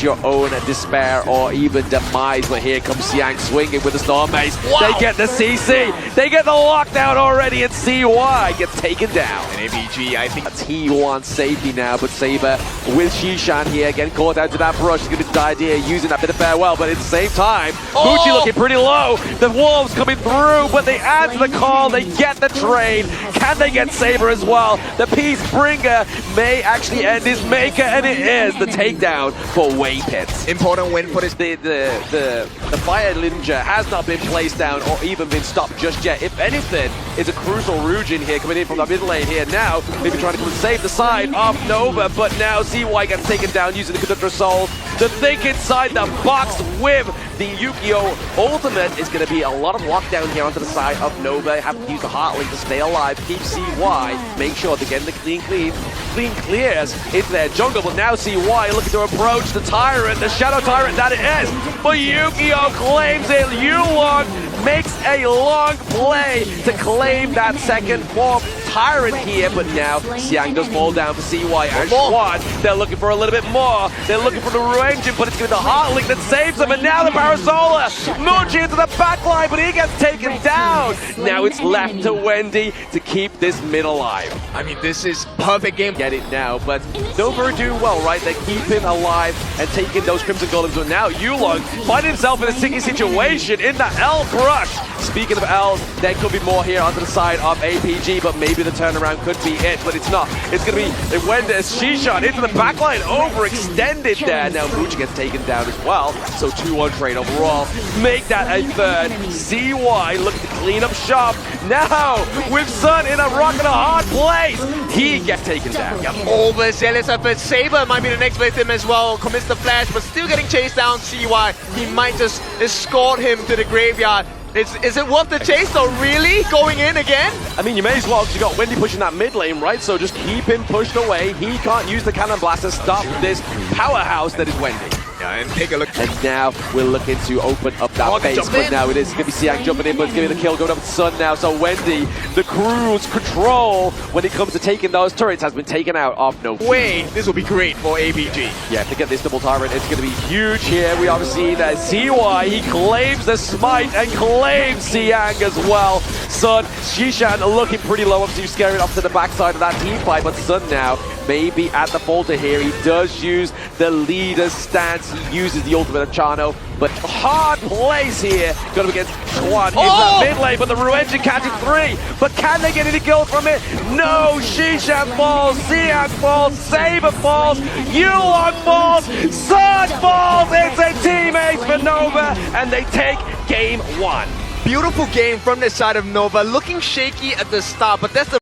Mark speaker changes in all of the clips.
Speaker 1: your own despair or even demise. But here comes Xiang swinging with the Storm Mace.
Speaker 2: Wow.
Speaker 1: They get the CC. They get the lockdown already, and CY gets taken down.
Speaker 2: And APG, I think
Speaker 1: T1 safety now, but Saber with Shishan here, getting caught out to that brush. He's going to die here, using that bit of farewell, but at the same time, Muji looking pretty low. The Wolves coming through, but they answer the call. They get the trade. Can they get Saber as well? The Peacebringer may actually end his maker, and it is the takedown for Waypit.
Speaker 2: important win for this.
Speaker 1: The Fire Ninja has not been placed down or even been stopped just yet. If anything, it's a crucial Rujin here coming in from the mid lane here now. Maybe trying to come and save the side of Nova, but now CY gets taken down using the Conductor Soul. The think inside the box with the Yu-Gi-Oh! Ultimate is going to be a lot of lockdown here onto the side of Nova. Have to use the Heart Link to stay alive, keep CY, make sure they're getting the clean clears into their jungle, but now CY looking to approach the Tyrant, the Shadow Tyrant that it is, but Yu-Gi-Oh! Claims it. Yulong makes a long play to claim that second form Tyrant here, but now Xiang does fall down for CY and Schwan. They're looking for a little bit more. They're looking for the Engine, but it's going to be the Heart Link that saves them, and now the Parasolar. Muji into the backline, but he gets taken down. Now it's left to Wendy to keep this mid alive.
Speaker 2: I mean, this is perfect game.
Speaker 1: Get it now, but Nova are doing well, right? They're keeping alive and taking those Crimson Golems, but now Yulong finding himself in a sticky situation in the L crush. Speaking of L's, there could be more here onto the side of APG, but maybe the turnaround could be it, but it's not. It's going to be Wendy Shishan into the backline, overextended there. Now Muji gets taken down as well, so 2-1 trade overall. Make that a third. CY looking to clean up shop. Now, with Sun in a rock and a hard place, he gets taken down.
Speaker 2: Yep, overzealous effort. Saber might be the next victim as well. Commits the flash, but still getting chased down. CY, he might just escort him to the graveyard. Is it worth the chase though? Really? Going in again?
Speaker 1: I mean, you may as well, because you got Wendy pushing that mid lane, right? So just keep him pushed away. He can't use the Cannon Blast to stop this powerhouse that is Wendy.
Speaker 2: Yeah, and take a look.
Speaker 1: And now we're looking to open up that base, but now it is going to be Xiang jumping in, but it's going to be the kill going up to Sun now. So Wendy, the cruise control when it comes to taking those turrets has been taken out of Nova.
Speaker 2: Wait, this will be great for APG.
Speaker 1: Yeah, to get this double Tyrant, it's going to be huge here. We obviously see that CY, he claims the smite and claims Xiang as well. Sun, Shishan looking pretty low, obviously scaring off to the backside of that team fight, but Sun now maybe at the falter here. He does use the leader's stance. He uses the ultimate of Chano, but hard plays here. Going up against Schwan into that mid lane, but the Engine catching 3. But can they get any kills from it? No, Shishan falls, Xiang falls, Saber falls, Yulong falls, Sun falls. It's a teammate for Nova, and they take game 1.
Speaker 2: Beautiful game from the side of Nova. Looking shaky at the start, but that's the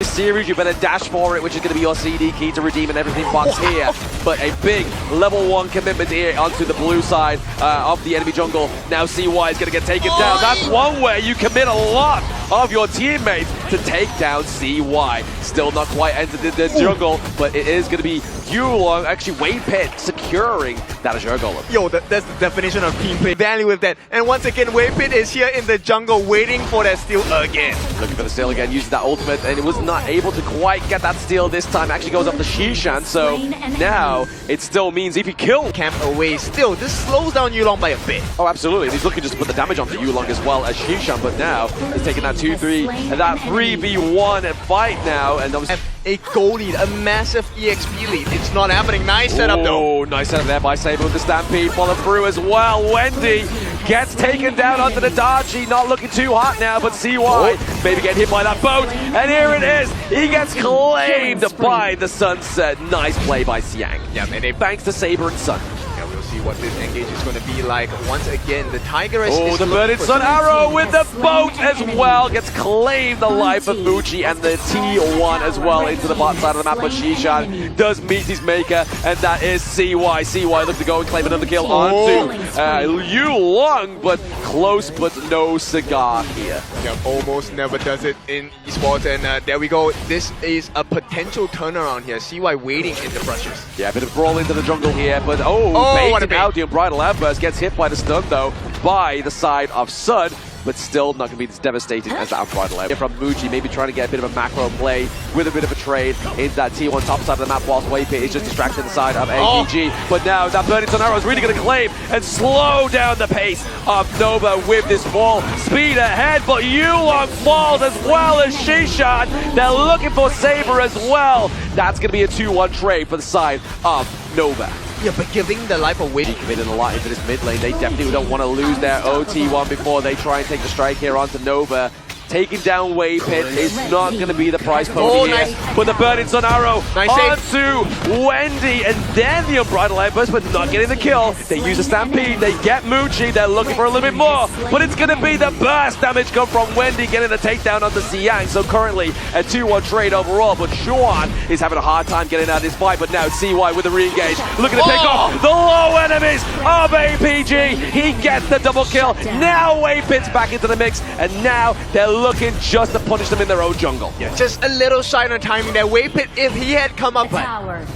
Speaker 1: series, you better dash for it, which is going to be your CD key to redeem and everything box here. But a big level 1 commitment here onto the blue side of the enemy jungle. Now CY is going to get taken down. That's one way you commit a lot of your teammates to take down CY. Still not quite entered the jungle, but it is going to be Yulong, actually Waypit, securing that Azure Golem.
Speaker 2: Yo, that's the definition of team play. Value with that. And once again, Waypit is here in the jungle waiting for that steal again.
Speaker 1: Looking for the steal again, using that ultimate, and it was not able to quite get that steal this time. Actually goes up to Shishan, so now it still means if he kills
Speaker 2: camp away, still, this slows down Yulong by a bit.
Speaker 1: Oh, absolutely. He's looking just to put the damage onto Yulong as well as Shishan, but now he's taking that 2-3 and that 3v1 fight now, and obviously
Speaker 2: a goal lead, a massive EXP lead. It's not happening. Nice setup though.
Speaker 1: Oh, nice setup there by Saber with the Stampede. Follow through as well. Wendy gets taken down onto the Dachi. Not looking too hot now, but CY maybe get hit by that boat. And here it is. He gets claimed by the Sunset. Nice play by Xiang.
Speaker 2: Yeah, and
Speaker 1: thanks to Saber and Sun.
Speaker 2: Yeah, we'll see what this engage is going to be like. Once again, the Tiger is
Speaker 1: the Burning Sun Arrow with the boat as well. Gets claimed the life of Muji and the T1 as well into the bot side of the map. But Shishan does meet his maker, and that is CY. CY looks to go and claim another kill onto Yulong, but close but no cigar here.
Speaker 2: Yeah, almost never does it in esports, and there we go. This is a potential turnaround here. CY waiting in the brushes.
Speaker 1: Yeah, a bit of brawl into the jungle here, but baited out. The Unbridled Outburst gets hit by the stun though by the side of Sun. but still not going to be as devastating as that Unbridled Outburst. From Muji, maybe trying to get a bit of a macro play with a bit of a trade into that T1 top side of the map, whilst Waypit is just distracting the side of APG. But now that Burning Tornado is really going to claim and slow down the pace of Nova with this ball. Speed ahead, but Yulong falls as well as Shishan. They're looking for Saber as well. That's going to be a 2-1 trade for the side of Nova.
Speaker 2: Yeah, but giving the life away.
Speaker 1: Committing a lot into this mid lane. They definitely don't want to lose their OT1 before they try and take the strike here onto Nova. Taking down Waypit is not going to be the prize pony here.
Speaker 2: Nice.
Speaker 1: But the Burning Sun Arrow
Speaker 2: Nice
Speaker 1: onto Wendy, and then the Unbridled Outburst, but not getting the kill. They use a Stampede, they get Muji, they're looking for a little bit more, but it's going to be the burst damage come from Wendy getting the takedown onto Xiang. So currently a 2-1 trade overall, but Xuan is having a hard time getting out of this fight, but now CY with the re-engage, looking to pick off the low enemies of APG. He gets the double kill. Now Waypit's back into the mix, and now they're looking just to punish them in their own jungle.
Speaker 2: Yeah, just a little shy on timing there. Waypit, if he had come up, but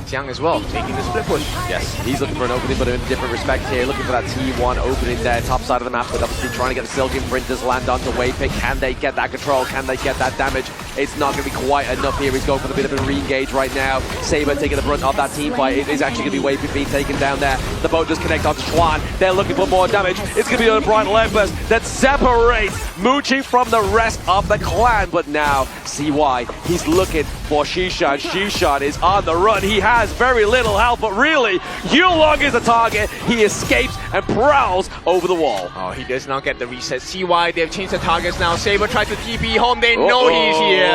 Speaker 2: Xiang as well, taking the split push.
Speaker 1: Yes, he's looking for an opening, but in a different respect here. Looking for that T1 opening there, top side of the map, but obviously trying to get the Silk Imprinters land onto Waypit. Can they get that control? Can they get that damage? It's not going to be quite enough here. He's going for a bit of a re-engage right now. Saber taking the brunt of that team fight. It is actually going to be Waypit being taken down there. The boat does connect onto Xuan. They're looking for more damage. It's going to be an Unbridled Outburst that separates Muji from the rest of the clan. But now, CY, he's looking for Shishan. Shishan is on the run. He has very little health, but really, Yulong is a target. He escapes and prowls over the wall.
Speaker 2: Oh, he does not get the reset. CY, they've changed the targets now. Saber tries to TP home. They know he's here.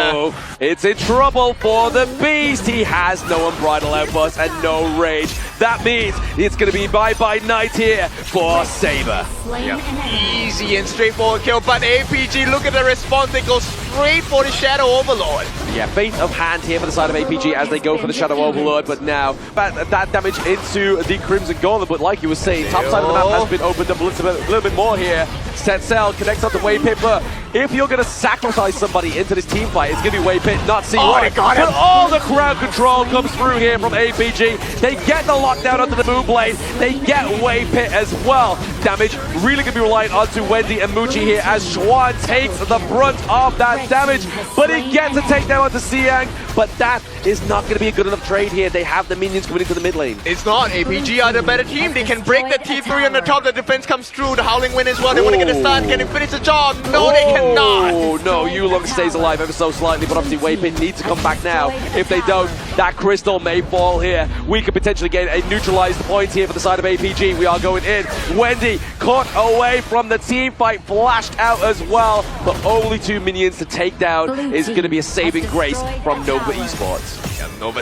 Speaker 1: It's in trouble for the Beast. He has no Unbridled Outburst and no rage. That means it's going to be bye-bye night here for Saber.
Speaker 2: Yeah. Easy and straightforward kill, but APG, look at the response. They go straight for the Shadow Overlord.
Speaker 1: Yeah, feint of hand here for the side of APG as they go for the Shadow Overlord, but now that damage into the Crimson Golem. But like you were saying, top side of the map has been opened up a little bit more here. Setzel connects onto Waypit, but if you're going to sacrifice somebody into this team fight, it's going to be Waypit, not CY.
Speaker 2: Oh, they got him.
Speaker 1: But all the crowd control comes through here from APG. They get the lockdown onto the Moonblade. They get Waypit as well. Damage really going to be reliant onto Wendy and Muji here as Xuan takes the brunt of that damage, but he gets a takedown onto Xiang. But that is not going to be a good enough trade here. They have the minions coming into the mid lane.
Speaker 2: It's not. APG are the better team. They can break the T3 on the top. The defense comes through. The Howling Wind as well. They want to get a start. Can they finish the job? No, they cannot.
Speaker 1: Oh, no. Yulong stays alive ever so slightly, but obviously Waypit needs to come back now. If they don't, that crystal may fall here. We could potentially get a neutralized point here for the side of APG. We are going in. Wendy caught away from the team fight, flashed out as well, but only 2 minions to take down is going to be a saving grace from Nova Esports.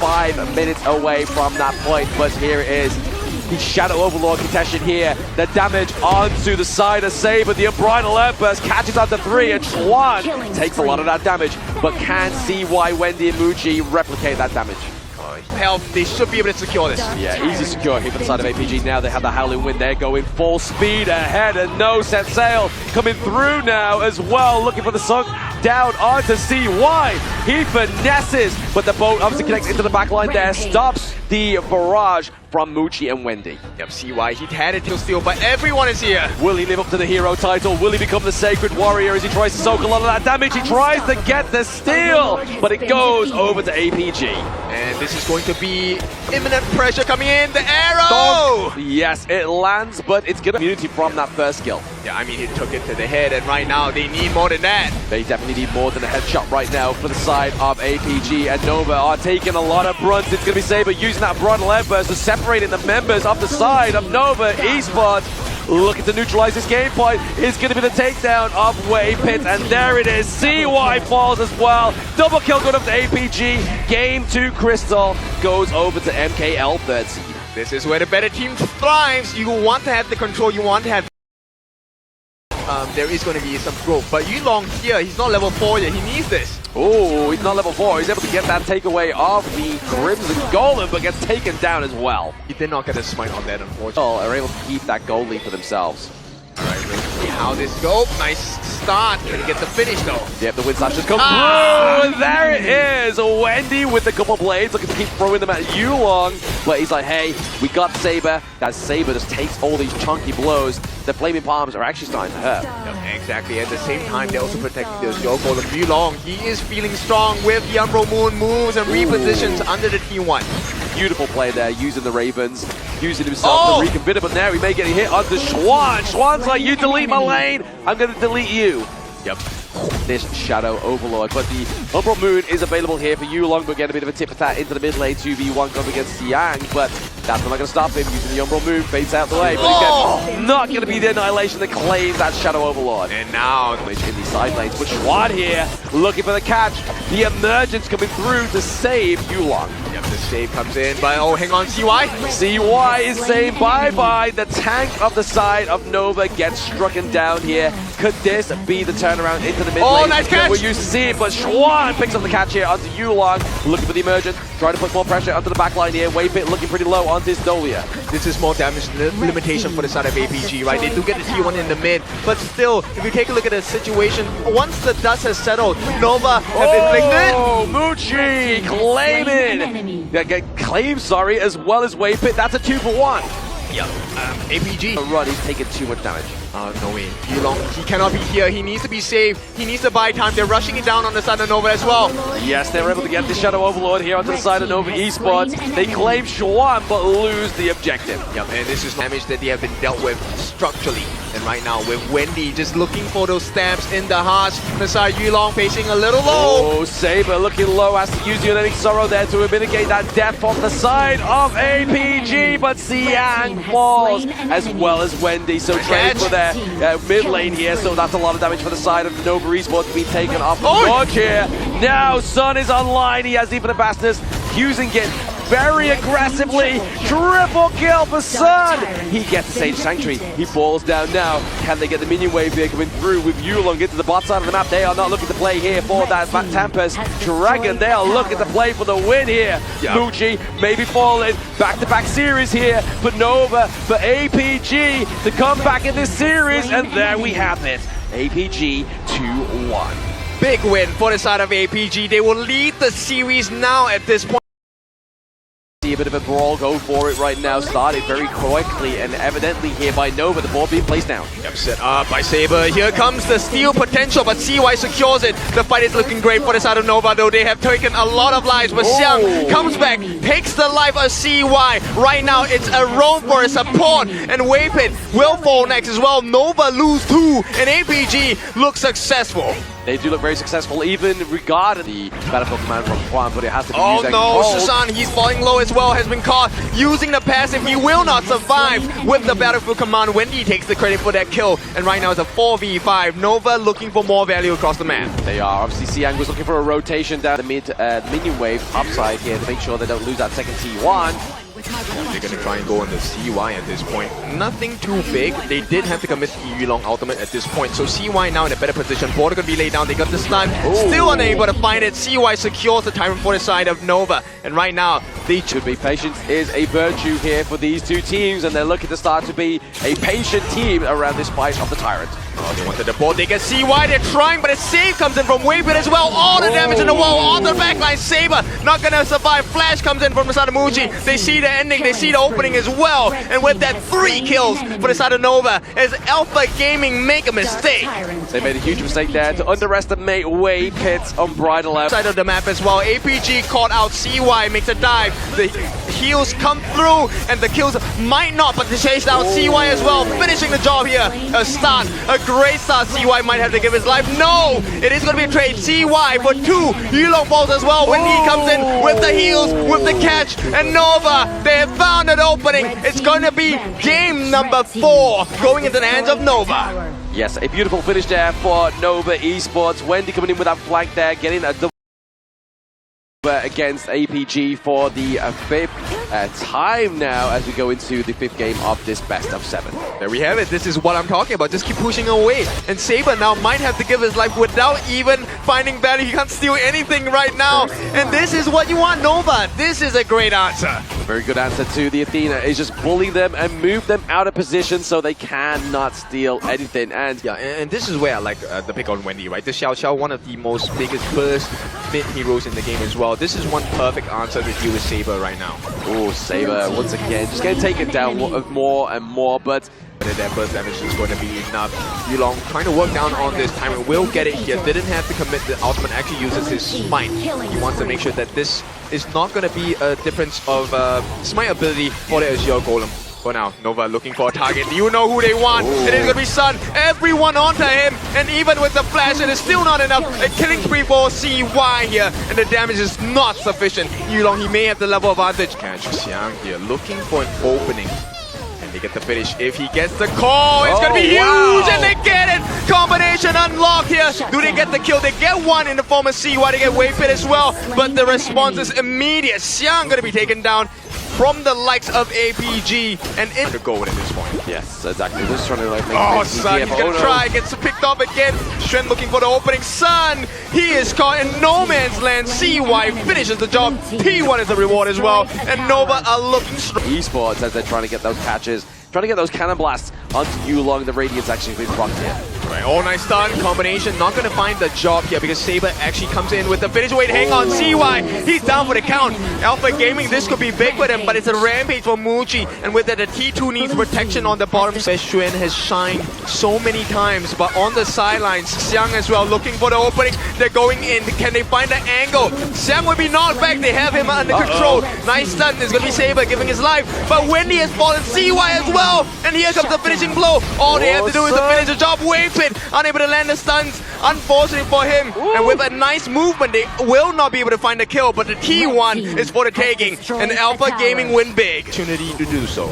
Speaker 1: 5 minutes away from that point, but here it is. The Shadow Overlord contestation here. The damage onto the side of Saber. The Unbridled Outburst catches onto 3, and Xuan takes a lot of that damage. But can CY, Wendy, and Muji replicate that damage?
Speaker 2: Health, they should be able to secure this.
Speaker 1: Yeah, easy secure here for the side of APG. Now they have the Howling Wind. They're going full speed ahead, and no set sail coming through now as well, looking for the sunk down onto CY. He finesses, but the boat obviously connects into the back line there, stops the barrage from Muji and Wendy.
Speaker 2: Yep, CY, he had it till steal, but everyone is here.
Speaker 1: Will he live up to the hero title? Will he become the Sacred Warrior as he tries to soak a lot of that damage? He tries to get the steal, but it goes over to APG.
Speaker 2: And this is going to be imminent pressure coming in. The arrow!
Speaker 1: Yes, it lands, but it's good immunity from that first kill.
Speaker 2: Yeah, I mean, he took it to the head, and right now they need more than that.
Speaker 1: They definitely need more than a headshot right now for the side of APG, and Nova are taking a lot of brunts. It's going to be Saber using that Unbridled Outburst to separating the members of the side of Nova Esports. Looking to neutralize this game point is going to be the takedown of Waypit, and there it is. CY falls as well. Double kill good up to APG. Game 2 Crystal goes over to MKL 13.
Speaker 2: This is where the better team thrives. You want to have the control. You want to have there is going to be some growth, but Yulong here, he's not level 4 yet. He needs this.
Speaker 1: Oh, he's not level 4. He's able to get that takeaway of the Crimson Golem, but gets taken down as well.
Speaker 2: He did not get a smite on that, unfortunately.
Speaker 1: Are able to keep that gold lead for themselves.
Speaker 2: All right, see how this goes. Nice start. Gonna get the finish though.
Speaker 1: Yep, the win slash just come through, and there it is. Wendy with a couple blades, looking to keep throwing them at Yulong, but he's like, hey, we got Saber. That Saber just takes all these chunky blows. The flaming palms are actually starting to hurt.
Speaker 2: Yep, exactly. At the same time, they're also protecting the Yo for Yulong. He is feeling strong with the Umbral Moon moves and repositions under the T1.
Speaker 1: Beautiful play there, using the Ravens, using himself to reconfigure it, but now he may get a hit onto Schwan. Schwan's like, you delete my lane, I'm going to delete you. Yep. This Shadow Overlord, but the Umbral Moon is available here for Yulong, but get a bit of a tip for that into the mid lane, 2v1 going against Siang, but that's not going to stop him. Using the Umbral Moon, fades out the way, but again, not going to be the annihilation that claims that Shadow Overlord.
Speaker 2: And now,
Speaker 1: in the side lanes, but Schwan here, looking for the catch. The emergence coming through to save Yulong.
Speaker 2: Yep, the save comes in, but oh, hang on, CY?
Speaker 1: CY is saying bye-bye. The tank of the side of Nova gets strucken down here. Could this be the turnaround into the mid lane?
Speaker 2: Oh, nice catch!
Speaker 1: We're used to see it, but Schwan picks up the catch here onto Yulong, looking for the emergence, trying to put more pressure onto the back line here. Wave Pit looking pretty low onto his Dolia.
Speaker 2: This is more damage limitation for the side of APG, right? They do get the T1 in the mid, but still, if you take a look at the situation, once the dust has settled, Nova have inflicted.
Speaker 1: Oh, Muchi claiming. As well as Wave Pit. That's a 2-for-1.
Speaker 2: Yep, APG.
Speaker 1: Run, he's taking too much damage.
Speaker 2: No way. Yulong, he cannot be here. He needs to be saved. He needs to buy time. They're rushing it down on the side of Nova as well.
Speaker 1: Yes, they're able to get the Shadow Overlord here onto the side of Nova Esports. They claim Schwan, but lose the objective.
Speaker 2: Yep, and this is damage that they have been dealt with structurally. And right now with Wendy just looking for those stabs in the hearts. The side Yulong facing a little low.
Speaker 1: Oh, Saber looking low, has to use Uniting Sorrow there to mitigate that death on the side of APG, but Siang falls as well as Wendy. So trade for their mid lane here, so that's a lot of damage for the side of Nova Esports to be taken off the dodge here. Now Sun is online, he has even a Bastus using it very aggressively. Triple kill for Sun. He gets the Sage Sanctuary. He falls down now. Can they get the minion wave here coming through with Yulong into the bot side of the map? They are not looking to play here for that Tempest Dragon. They are looking to play for the win here. Yep. Muchi maybe falling. Back-to-back series here for Nova, for APG to come back in this series, and there we have it. APG 2-1.
Speaker 2: Big win for the side of APG. They will lead the series now at this point.
Speaker 1: A bit of a brawl go for it right now. Started very quickly and evidently here by Nova. The ball being placed down.
Speaker 2: Yep, set up by Saber. Here comes the steal potential, but CY secures it. The fight is looking great for the side of Nova, though they have taken a lot of lives. But Xiang comes back, takes the life of CY. Right now it's a roam for a support, and Wave Pit will fall next as well. Nova lose 2, and APG looks successful.
Speaker 1: They do look very successful, even regarding the Battlefield command from Juan, but it has to be used.
Speaker 2: Oh no, Susan, he's falling low as well, has been caught using the passive. He will not survive with the Battlefield command. Wendy takes the credit for that kill, and right now it's a 4v5. Nova looking for more value across the map.
Speaker 1: They are. Obviously, Siang was looking for a rotation down the minion wave upside here to make sure they don't lose that second T1.
Speaker 2: They're going to try and go on the CY at this point. Nothing too big. They did have to commit the Yulong ultimate at this point. So CY now in a better position. Border going to be laid down. They got the stun. Still unable to find it. CY secures the Tyrant for the side of Nova. And right now, they should be.
Speaker 1: Patience is a virtue here for these two teams, and they're looking to start to be a patient team around this fight of the Tyrant.
Speaker 2: Oh, they wanted the board. They get CY. They're trying, but a save comes in from Wave Pit as well. All the damage in the wall on the backline. Saber not going to survive. Flash comes in from the side of Muji. They see the ending. They see the opening as well. And with that, 3 kills for the side of Nova as Alpha Gaming make a mistake.
Speaker 1: They made a huge mistake there to underestimate Wave Pit's unbridled
Speaker 2: side of the map as well. APG caught out. CY makes a dive. The heals come through, and the kills might not, but they chase down CY as well. Finishing the job here. A start. A great start. CY might have to give his life. No! It is going to be a trade. CY for 2 Yulong balls as well. When he comes in with the heals, with the catch, and Nova, they have found an opening. It's going to be game number 4 going into the hands of Nova.
Speaker 1: Yes, a beautiful finish there for Nova Esports. Wendy coming in with that flank there, getting a double against APG for the 5th time now as we go into the 5th game of this best of 7.
Speaker 2: There we have it. This is what I'm talking about. Just keep pushing away. And Saber now might have to give his life without even finding value. He can't steal anything right now. And this is what you want, Nova. This is a great answer.
Speaker 1: Very good answer to the Athena. Is just bully them and move them out of position so they cannot steal anything. And
Speaker 2: yeah, and this is where I like the pick on Wendy, right? The Xiao, one of the most biggest burst mid heroes in the game as well. This is one perfect answer to deal with Saber right now.
Speaker 1: oh, Saber once again just getting taken down more and more, but
Speaker 2: their burst damage is going to be enough. Yulong trying to work down on this time and will get it here. Didn't have to commit. The ultimate actually uses his smite. He wants to make sure that this is not going to be a difference of smite ability for the Azure Golem. For now, Nova looking for a target. You know who they want. Ooh. It is going to be Sun. Everyone onto him. And even with the flash, it is still not enough. A killing spree for CY here. And the damage is not sufficient. Yulong, he may have the level advantage. Catch Xiang here, looking for an opening. They get the finish. If he gets the call, it's going to be huge, wow. And they get it! Combination unlocked here. Do they get the kill? They get one in the form of CY. They get wave pit as well, but the response is immediate. Xiang going to be taken down from the likes of APG and in the goal at this point.
Speaker 1: Yes, exactly. Just trying to like make
Speaker 2: Sun, he's going to try, gets picked up again. Shen looking for the opening. Sun, he is caught in no man's land. CY finishes the job. T1 is the reward as well. And Nova are looking strong.
Speaker 1: Esports as they're trying to get those catches, trying to get those cannon blasts onto Yulong. The Radiant's actually been blocked here.
Speaker 2: Right, all nice stun combination, not going to find the job here because Saber actually comes in with the finish. Wait, hang on, CY, he's down for the count. Alpha Gaming, this could be big for them, but it's a rampage for Muji, and with that, the T2 needs protection on the bottom. Xuan has shined so many times, but on the sidelines, Xiang as well, looking for the opening. They're going in. Can they find the angle? Xiang will be knocked back. They have him under control. Nice stun. It's going to be Saber giving his life, but Wendy has fallen. CY as well, and here comes the finishing blow. All they have to do is to finish the job. Wave pit, unable to land the stuns, unfortunate for him. Ooh. And with a nice movement, they will not be able to find the kill, but the T1 is for the taking, and Alpha Gaming win big. Opportunity to do so.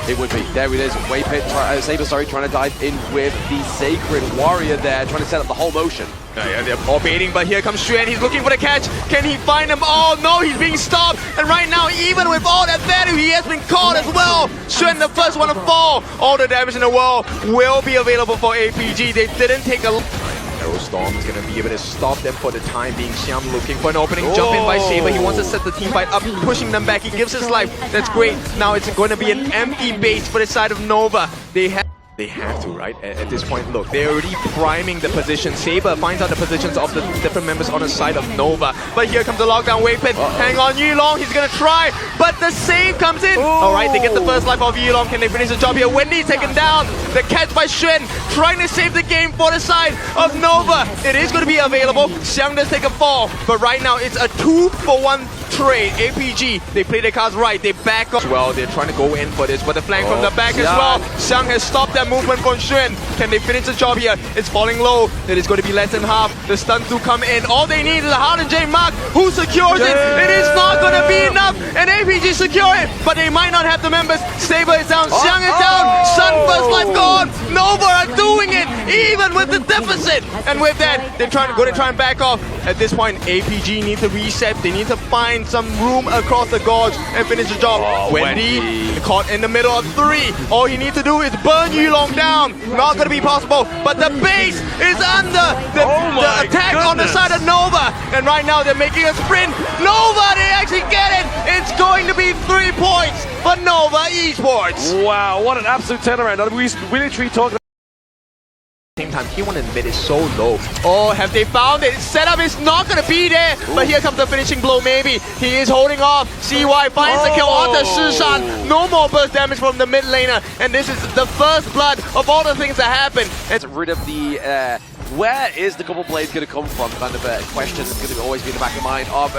Speaker 1: It would be. There it is. Wave pit, Saber, trying to dive in with the Sacred Warrior there, trying to set up the whole motion.
Speaker 2: Yeah, they're all baiting, but here comes Xuan. He's looking for the catch. Can he find him? Oh no, he's being stopped. And right now, even with all that value, he has been caught as well. Xuan, the first one to fall. All the damage in the world will be available for APG. They didn't take a... Storm is going to be able to stop them for the time being. Xiang looking for an opening. Whoa. Jump in by Saber. He wants to set the team fight up, pushing them back. He gives his life. That's great. Now it's going to be an empty base for the side of Nova. They have to, right? At this point, look, they're already priming the position. Saber finds out the positions of the different members on the side of Nova. But here comes the lockdown wave pit. Hang on, Yulong, he's gonna try, but the save comes in. All right, they get the first life of Yulong. Can they finish the job here? Wendy's taken down. The catch by Xuan, trying to save the game for the side of Nova. It is gonna be available. Xiang does take a fall, but right now it's a 2-for-1 trade. APG, they play their cards right. They back up. Well, they're trying to go in for this, but the flank from the back as well. Xiang has stopped that movement from Xuan. Can they finish the job here? It's falling low. It is going to be less than half. The stuns do come in. All they need is a Hard and J Mark who secures it. It is not going to be enough. And APG secure it, but they might not have the members. Saber is down. Xiang is down. Sun first life gone. Nova are doing it, even with the deficit. And with that, they're going to try and back off. At this point, APG need to reset. They need to find some room across the gorge and finish the job. Wendy caught in the middle of 3. All he needs to do is burn Yulong down. Not going to be possible, but the base is under the attack on the side of Nova. And right now they're making a sprint. Nova, they actually get it. It's going to be 3 points for Nova Esports.
Speaker 1: Wow, what an absolute turnaround. We literally talked.
Speaker 2: Same time, T1 in mid is so low. Oh, have they found it? Setup is not going to be there, but here comes the finishing blow maybe. He is holding off. CY finds the kill onto Shishan. No more burst damage from the mid laner, and this is the first blood of all the things that happen.
Speaker 1: It's rid of the, where is the couple blades going to come from? Kind of a question that's going to always be in the back of mind of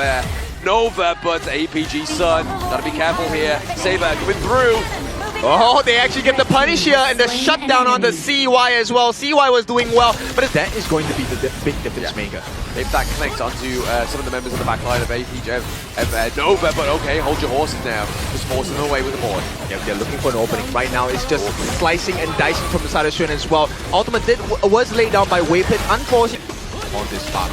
Speaker 1: Nova, but APG Sun. Got to be careful here. Saber coming through.
Speaker 2: Oh, they actually get the punish here and the shutdown on the CY as well. CY was doing well, but that is going to be the big difference maker.
Speaker 1: If that connects onto some of the members of the back line of APG, of Nova, but okay, hold your horses now. Just forcing them away with the board.
Speaker 2: Yeah, they're looking for an opening. Right now, it's just slicing and dicing from the side of Xuan as well. Ultimate was laid down by Wave Pit, unfortunately, on this spot.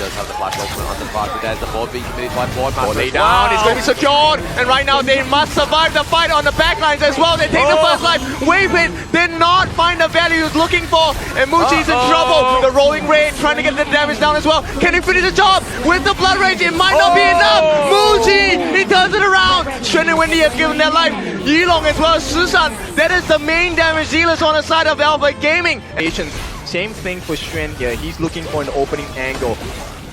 Speaker 1: does have the flash ultimate on the back, but there's the board being committed by board master.
Speaker 2: Lay down, it's going to be secured, and right now they must survive the fight on the backlines as well. They take the first life. Wavin did not find the value he was looking for, and Muji's in trouble. The rolling raid trying to get the damage down as well. Can he finish the job with the blood rage? It might not be enough. Muji, he turns it around. Xuan and Wendy have given their life. Yilong as well as Susan. That is the main damage dealers on the side of Alpha Gaming. Same thing for Xuan here. He's looking for an opening angle.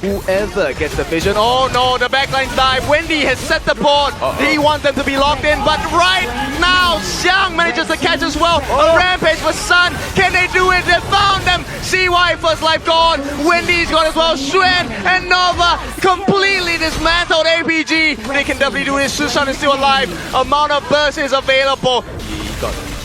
Speaker 2: Whoever gets the vision. Oh no, the backline's dive. Wendy has set the board. He wants them to be locked in, but right now, Xiang manages to catch as well. A rampage for Sun. Can they do it? They found them. CY first life gone. Wendy's gone as well. Xuan and Nova completely dismantled APG. They can definitely do this. Susan is still alive. Amount of burst is available.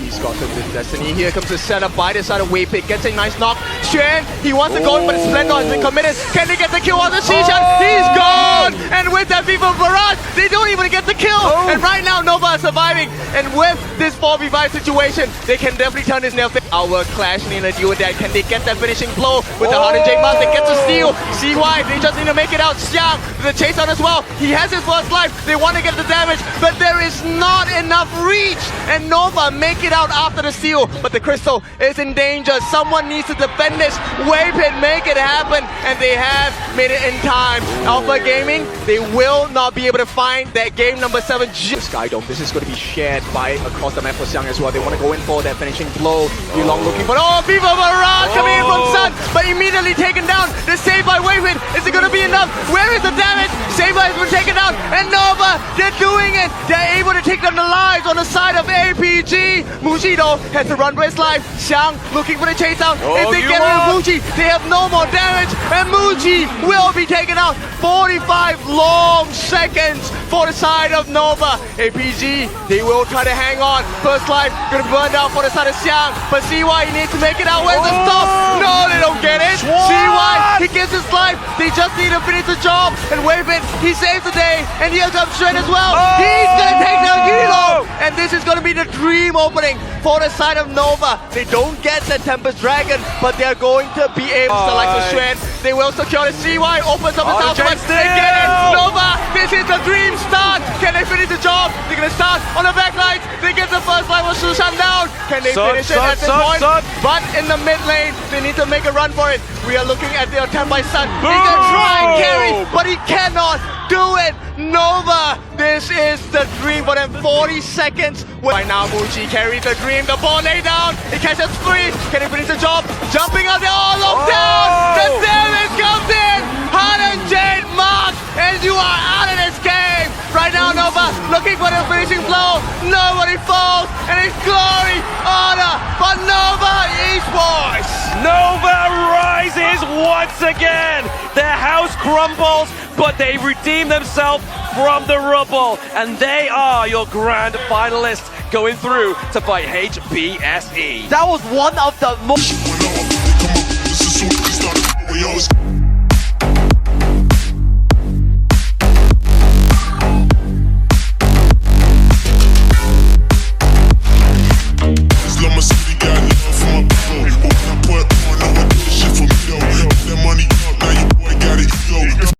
Speaker 2: He's got the destiny. Here comes the setup by the side of Waypick. Gets a nice knock. Xuan, he wants to go in, but Splendor has been committed. Can they get the kill on the Xishan? He's gone! And with that FIFA barrage, they don't even get the kill. And right now, Nova is surviving. And with this 4v5 situation, they can definitely turn this nail. Our clashing in a deal with that. Can they get that finishing blow with the Hard and Jake Mouse? They get the steal. CY, they just need to make it out. Xiang, the chase on as well. He has his first life. They want to get the damage, but there is not enough reach. And Nova make it out after the steal, but the crystal is in danger. Someone needs to defend this. Waypit make it happen, and they have made it in time. Alpha Gaming, they will not be able to find that game number 7. Skydome, this is going to be shared by across the map for Xiang as well. They want to go in for that finishing blow. Yulong looking for, FIFA Barrage coming in from Sun, but immediately taken down. The save by Waypit, is it going to be enough? Where is the damage? Saber has been taken out, and Nova, they're doing it. They're able to take down the lives on the side of APG. Mujido has to run for his life. Xiang looking for the chase down. If they get rid of Muji, they have no more damage, and Muji will be taken out. 45 long seconds for the side of Nova. APG, they will try to hang on. First life gonna burn down for the side of Xiang, but CY, he needs to make it out. Where's the stop? No, they don't get it. CY, he gives his life. They just need to finish the job, and Wavin, he saves the day, and here comes Xuan as well. He's gonna take down Yilong, and this is gonna be the dream opening for the side of Nova. They don't get the Tempest Dragon, but they're going to be able to select the Xuan. They will secure the CY, opens up his outplays. They get it. Nova, this is the dream start. Can they finish the job? They're gonna start on the back lines. They get the first line with Susan down. Can they finish it at this point? But in the mid lane, they need to make a run for it. We are looking at the attempt by Sun. He can try and carry, but he cannot do it. Nova, this is the dream for them. 40 seconds. Right now, Muji carries the dream. The ball lay down. He catches free. Can he finish the job? Jumping out, they're all locked down. The damage comes in. Hard and Jade mark, and you are out of this game. Right now, Nova looking for the finishing blow. Nobody falls, and it's glory, honor for Nova Esports.
Speaker 3: Nova rises once again. Their house crumbles, but they redeem themselves from the rubble, and they are your grand finalists going through to fight HBSE.
Speaker 1: That was one of the most...